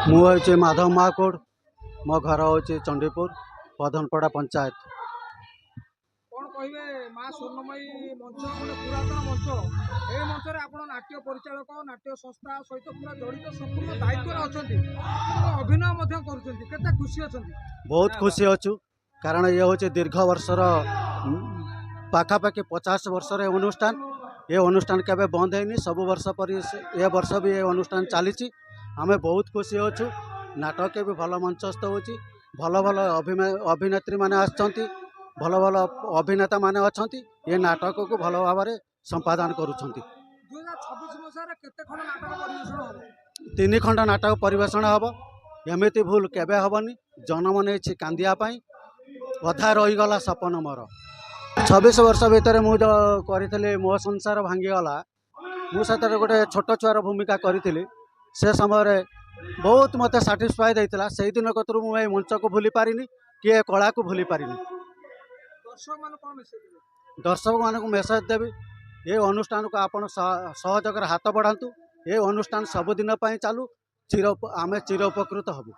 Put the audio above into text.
ମୁଁ ହେଉଛି ମାଧବ ମହାକୁଡ଼। ମୋ ଘର ହେଉଛି ଚଣ୍ଡୀପୁର ପଦନପଡ଼ା ପଞ୍ଚାୟତ। କଣ କହିବେ ମା ସ୍ୱର୍ଣ୍ଣମୟୀ ମଞ୍ଚ ଗୋଟେ ପୁରାତନ ମଞ୍ଚ। এই ମଞ୍ଚରେ ଆପଣ ନାଟ୍ୟ ପରିଚାଳକ ନାଟ୍ୟ ସଂସ୍ଥା ସହିତ ପୁରା ଜଡ଼ିତ ସମ୍ପୂର୍ଣ୍ଣ ଦାୟିତ୍ୱରେ ଅଛନ୍ତି, ଅଭିନୟ ମଧ୍ୟ କରୁଛନ୍ତି, କେତେ ଖୁସି ଅଛନ୍ତି? ବହୁତ ଖୁସି ଅଛୁ କାରଣ ଇଏ ହେଉଛି ଦୀର୍ଘ ବର୍ଷର ପାଖାପାଖି 50 ବର୍ଷର ଏ ଅନୁଷ୍ଠାନ। ଏ ଅନୁଷ୍ଠାନ କେବେ ବନ୍ଦ ହେଇନି, ସବୁ ବର୍ଷ ପରି ଏ ବର୍ଷ ବି ଏ ଅନୁଷ୍ଠାନ ଚାଲିଛି। ଆମେ ବହୁତ ଖୁସି ଅଛୁ। ନାଟକ ବି ଭଲ ମଞ୍ଚସ୍ଥ ହେଉଛି, ଭଲ ଭଲ ଅଭିନେତ୍ରୀ ମାନେ ଆସିଛନ୍ତି, ଭଲ ଭଲ ଅଭିନେତା ମାନେ ଅଛନ୍ତି। ଏ ନାଟକକୁ ଭଲ ଭାବରେ ସମ୍ପାଦନ କରୁଛନ୍ତି। 2026 ମସିହାରେ କେତେ ଖଣ୍ଡ ନାଟକ ପରିବେଷଣ ହେବ? 3 ଖଣ୍ଡ ନାଟକ ପରିବେଷଣ ହେବ। ଏମିତି ଭୁଲ କେବେ ହେବନି। ଜନ୍ମ ନେଇଛି କାନ୍ଦିବା ପାଇଁ, ଅଧା ରହିଗଲା ସପନ ମୋର। 26 ବର୍ଷ ଭିତରେ ମୁଁ କରିଥିଲି ମୋ ସଂସାର ଭାଙ୍ଗିଗଲା। ମୁଁ ସେଥିରେ ଗୋଟେ ଛୋଟ ଛୁଆର ଭୂମିକା କରିଥିଲି। ସେ ସମୟରେ ବହୁତ ମୋତେ ସାଟିସ୍ଫାଏ ଦେଇଥିଲା। ସେଇଦିନ କତରୁ ମୁଁ ଏଇ ମଞ୍ଚକୁ ଭୁଲି ପାରିନି କି ଏ କଳାକୁ ଭୁଲି ପାରିନି। ଦର୍ଶକମାନଙ୍କୁ ମେସେଜ ଦେବି, ଏ ଅନୁଷ୍ଠାନକୁ ଆପଣ ସହଯୋଗରେ ହାତ ବଢ଼ାନ୍ତୁ। ଏ ଅନୁଷ୍ଠାନ ସବୁଦିନ ପାଇଁ ଚାଲୁ। ଆମେ ଚିର ଉପକୃତ ହେବୁ।